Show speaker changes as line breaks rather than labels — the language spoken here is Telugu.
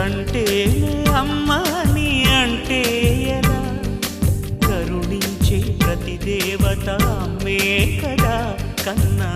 కంటేనే అమ్మ నీ అంటే ఎలా కరుణించే ప్రతి దేవత అమ్మే కదా కన్నా